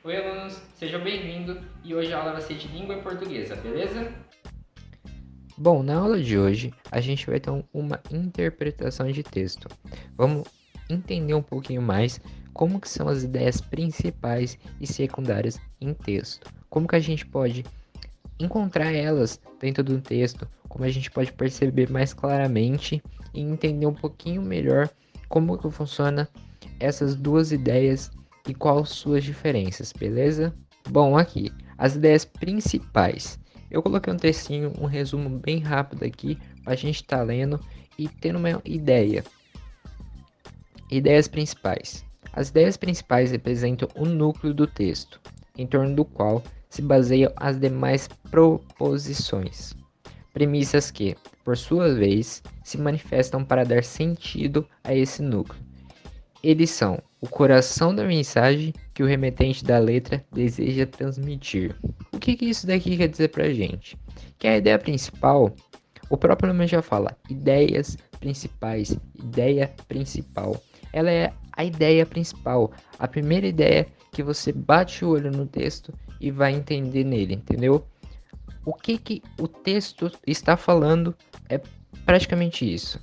Oi, alunos, sejam bem-vindos e hoje a aula vai ser de língua portuguesa, beleza? Bom, na aula de hoje a gente vai ter uma interpretação de texto. Vamos entender um pouquinho mais como que são as ideias principais e secundárias em texto. Como que a gente pode encontrar elas dentro do texto, como a gente pode perceber mais claramente e entender um pouquinho melhor como que funciona essas duas ideias e quais suas diferenças, beleza? Bom, aqui, as ideias principais. Eu coloquei um textinho, um resumo bem rápido aqui, para a gente estar lendo e tendo uma ideia. Ideias principais. As ideias principais representam o núcleo do texto, em torno do qual se baseiam as demais proposições. Premissas que, por sua vez, se manifestam para dar sentido a esse núcleo. Eles são o coração da mensagem que o remetente da letra deseja transmitir. O que isso daqui quer dizer pra gente? Que a ideia principal, o próprio nome já fala, ideias principais, ideia principal. Ela é a ideia principal, a primeira ideia que você bate o olho no texto e vai entender nele, entendeu? O que o texto está falando é praticamente isso.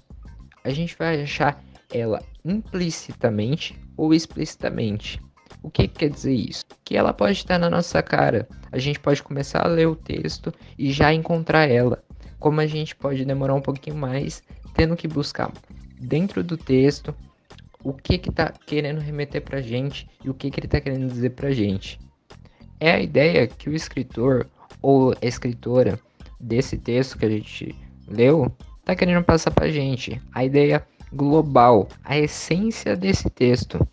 A gente vai achar ela implicitamente ou explicitamente. O que quer dizer isso? Que ela pode estar na nossa cara. A gente pode começar a ler o texto e já encontrar ela. Como a gente pode demorar um pouquinho mais, tendo que buscar dentro do texto o que está querendo remeter para a gente e o que ele está querendo dizer para a gente. É a ideia que o escritor ou escritora desse texto que a gente leu está querendo passar para a gente. A ideia global, a essência desse texto.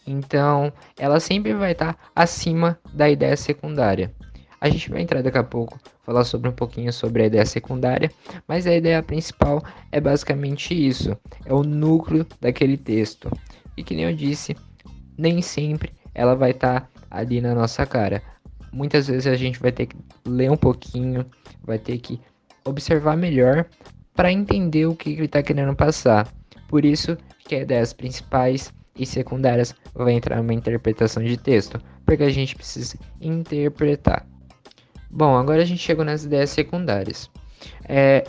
Então, ela sempre vai estar acima da ideia secundária. A gente vai entrar daqui a pouco, falar sobre um pouquinho sobre a ideia secundária, mas a ideia principal é basicamente isso, é o núcleo daquele texto. E que nem eu disse, nem sempre ela vai estar ali na nossa cara. Muitas vezes a gente vai ter que ler um pouquinho, vai ter que observar melhor para entender o que ele está querendo passar. Por isso que as ideias principais e secundárias vai entrar numa interpretação de texto, porque a gente precisa interpretar. Bom, agora a gente chegou nas ideias secundárias.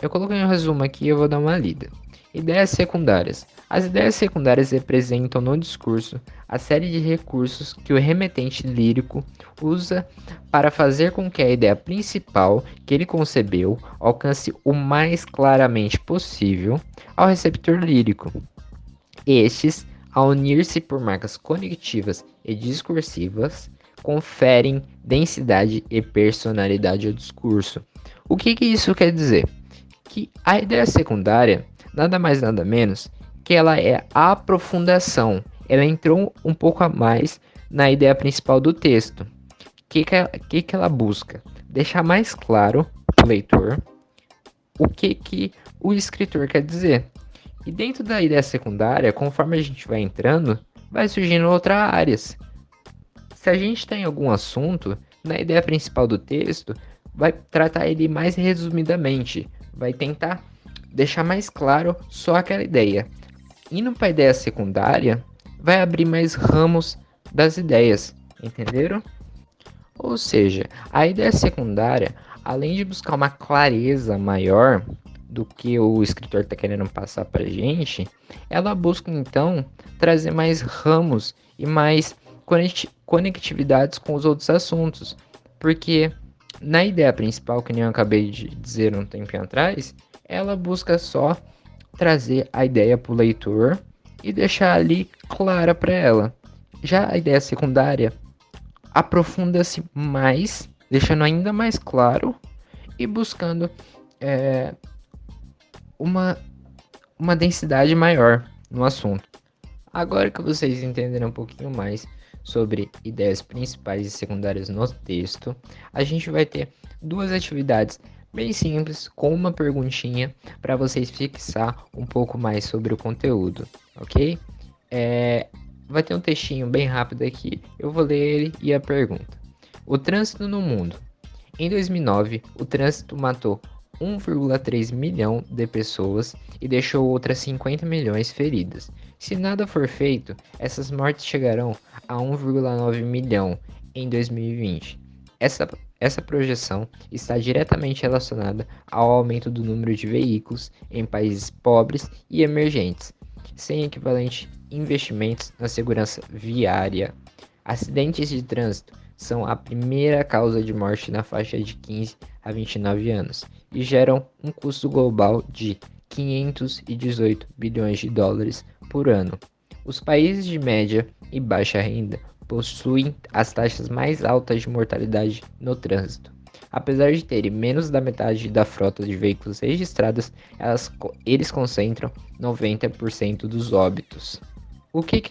Eu coloquei um resumo aqui e eu vou dar uma lida. Ideias secundárias. As ideias secundárias representam no discurso a série de recursos que o remetente lírico usa para fazer com que a ideia principal que ele concebeu alcance o mais claramente possível ao receptor lírico. Estes, ao unir-se por marcas conectivas e discursivas, conferem densidade e personalidade ao discurso. O que isso quer dizer? Que a ideia secundária, nada mais nada menos, que ela é a aprofundação. Ela entrou um pouco a mais na ideia principal do texto. O que ela busca? Deixar mais claro para o leitor o que o escritor quer dizer. E dentro da ideia secundária, conforme a gente vai entrando, vai surgindo outras áreas. Se a gente tem algum assunto, na ideia principal do texto, vai tratar ele mais resumidamente, vai tentar deixar mais claro só aquela ideia. Indo para a ideia secundária, vai abrir mais ramos das ideias, entenderam? Ou seja, a ideia secundária, além de buscar uma clareza maior do que o escritor está querendo passar para a gente, ela busca então trazer mais ramos e mais conectividades com os outros assuntos, porque na ideia principal, que nem eu acabei de dizer um tempinho atrás, ela busca só trazer a ideia para o leitor e deixar ali clara para ela. Já a ideia secundária aprofunda-se mais, deixando ainda mais claro e buscando uma densidade maior no assunto. Agora que vocês entenderam um pouquinho mais sobre ideias principais e secundárias no texto, a gente vai ter duas atividades bem simples com uma perguntinha para vocês fixar um pouco mais sobre o conteúdo, ok? Vai ter um textinho bem rápido aqui, eu vou ler ele e a pergunta. O trânsito no mundo. Em 2009, o trânsito matou 1,3 milhão de pessoas e deixou outras 50 milhões feridas. Se nada for feito, essas mortes chegarão a 1,9 milhão em 2020. Essa projeção está diretamente relacionada ao aumento do número de veículos em países pobres e emergentes, sem equivalente investimentos na segurança viária. Acidentes de trânsito são a primeira causa de morte na faixa de 15 a 29 anos e geram um custo global de 518 bilhões de dólares por ano. Os países de média e baixa renda possuem as taxas mais altas de mortalidade no trânsito. Apesar de terem menos da metade da frota de veículos registrados, eles concentram 90% dos óbitos. O que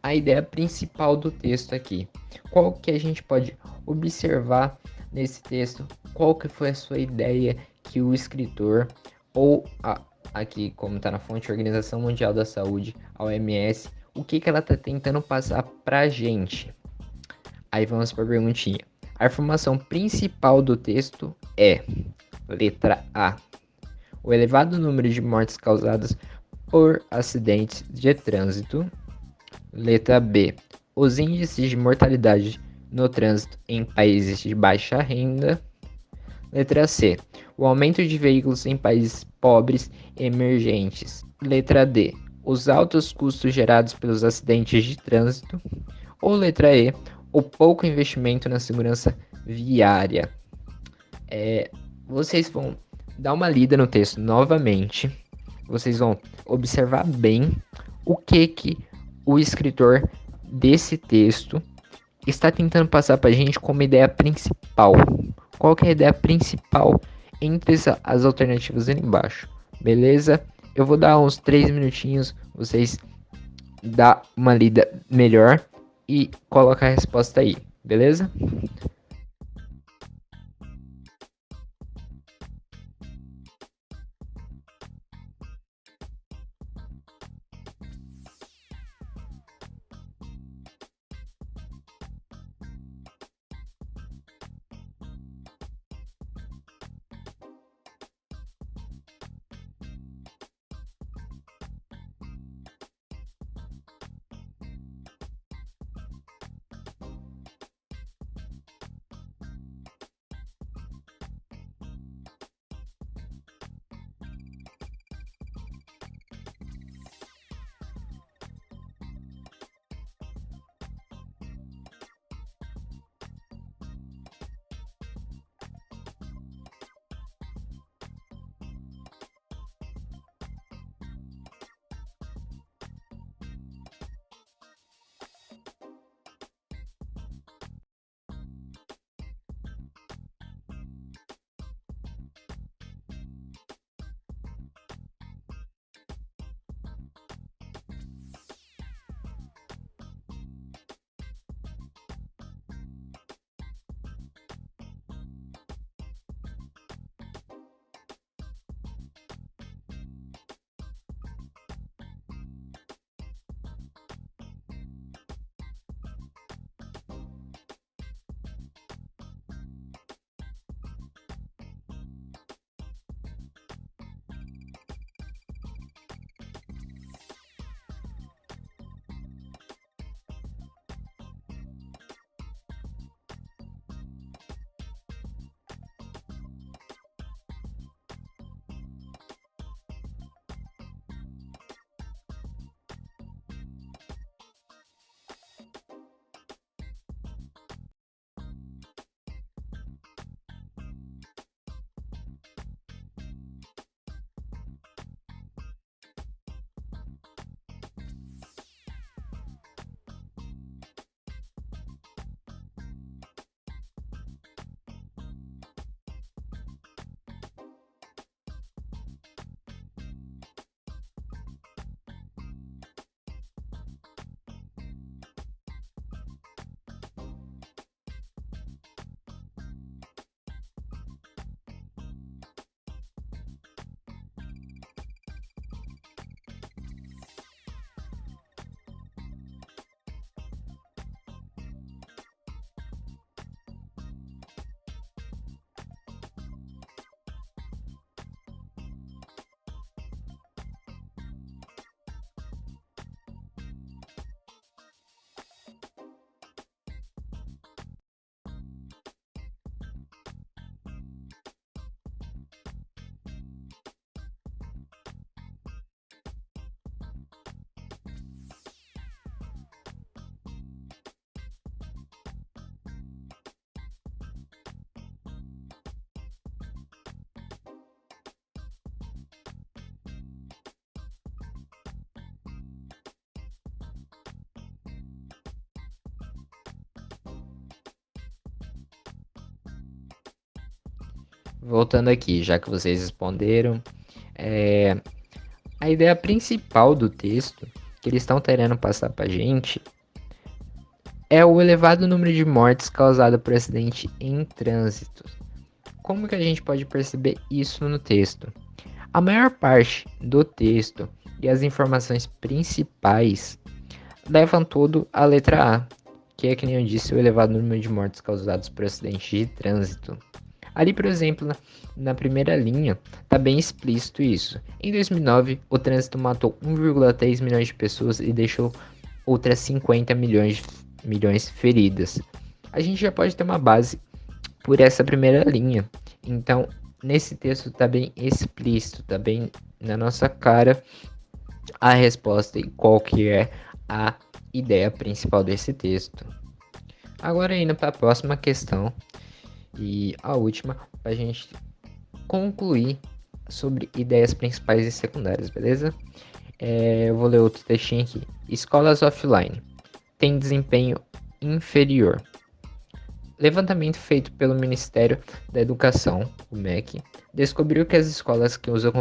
a ideia principal do texto aqui? Qual que a gente pode observar nesse texto? Qual que foi a sua ideia que o escritor ou aqui, como está na fonte, Organização Mundial da Saúde, a OMS, o que ela está tentando passar pra gente? Aí vamos para a perguntinha. A informação principal do texto é: letra A, o elevado número de mortes causadas por acidentes de trânsito. Letra B, os índices de mortalidade no trânsito em países de baixa renda. Letra C, o aumento de veículos em países pobres e emergentes. Letra D, os altos custos gerados pelos acidentes de trânsito. Ou letra E, o pouco investimento na segurança viária. Vocês vão dar uma lida no texto novamente. Vocês vão observar bem o que o escritor desse texto está tentando passar para a gente como ideia principal. Qual que é a ideia principal entre as alternativas ali embaixo? Beleza? Eu vou dar uns 3 minutinhos, vocês dá uma lida melhor e colocar a resposta aí, beleza? Voltando aqui, já que vocês responderam, a ideia principal do texto que eles estão querendo passar pra gente é o elevado número de mortes causado por acidente em trânsito. Como que a gente pode perceber isso no texto? A maior parte do texto e as informações principais levam tudo à letra A, que é, que nem eu disse, o elevado número de mortes causados por acidentes de trânsito. Ali, por exemplo, na primeira linha, está bem explícito isso. Em 2009, o trânsito matou 1,3 milhões de pessoas e deixou outras 50 milhões feridas. A gente já pode ter uma base por essa primeira linha. Então, nesse texto está bem explícito, está bem na nossa cara a resposta e qual que é a ideia principal desse texto. Agora indo para a próxima questão e a última, para a gente concluir sobre ideias principais e secundárias, beleza? Eu vou ler outro textinho aqui. Escolas offline têm desempenho inferior. Levantamento feito pelo Ministério da Educação, o MEC, descobriu que as escolas que usam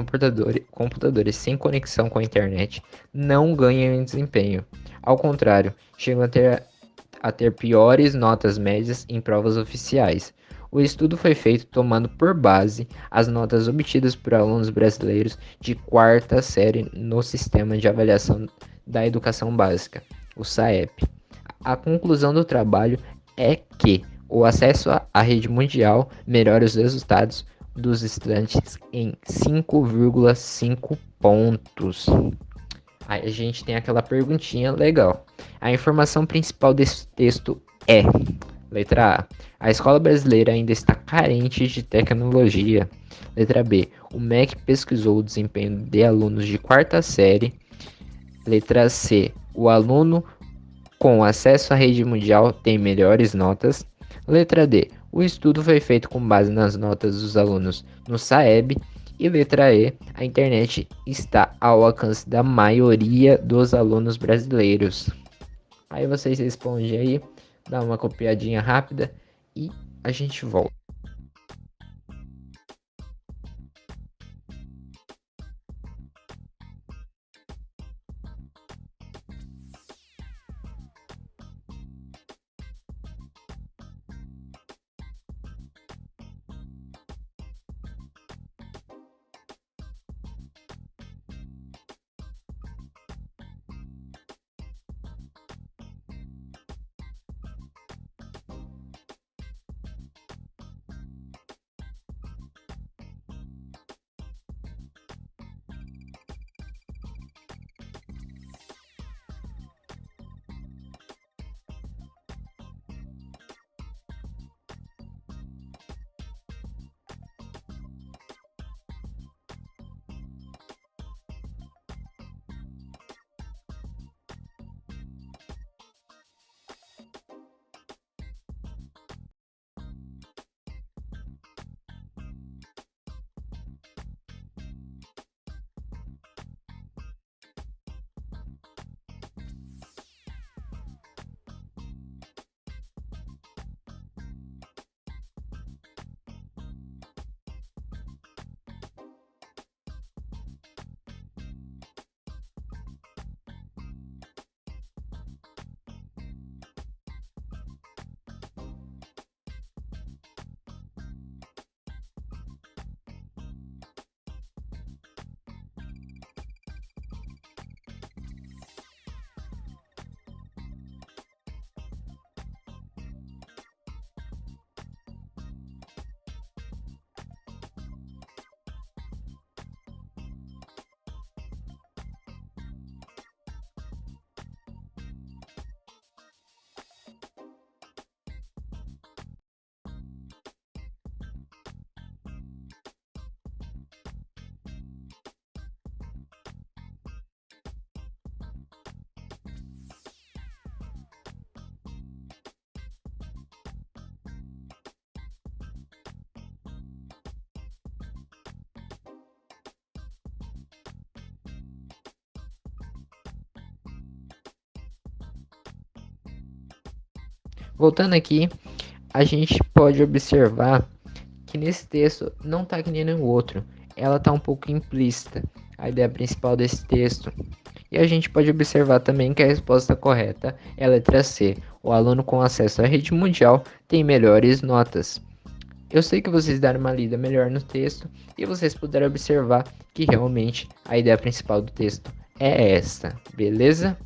computadores sem conexão com a internet não ganham em desempenho. Ao contrário, chegam a ter piores notas médias em provas oficiais. O estudo foi feito tomando por base as notas obtidas por alunos brasileiros de quarta série no Sistema de Avaliação da Educação Básica, o SAEP. A conclusão do trabalho é que o acesso à rede mundial melhora os resultados dos estudantes em 5,5 pontos. Aí a gente tem aquela perguntinha legal. A informação principal desse texto é: letra A. A escola brasileira ainda está carente de tecnologia. Letra B. O MEC pesquisou o desempenho de alunos de quarta série. Letra C. O aluno com acesso à rede mundial tem melhores notas. Letra D. O estudo foi feito com base nas notas dos alunos no SAEB. E letra E. A internet está ao alcance da maioria dos alunos brasileiros. Aí vocês respondem aí, dá uma copiadinha rápida e a gente volta. Voltando aqui, a gente pode observar que nesse texto não está que nem no outro, ela está um pouco implícita, a ideia principal desse texto. E a gente pode observar também que a resposta correta é a letra C. O aluno com acesso à rede mundial tem melhores notas. Eu sei que vocês deram uma lida melhor no texto e vocês puderam observar que realmente a ideia principal do texto é esta, beleza?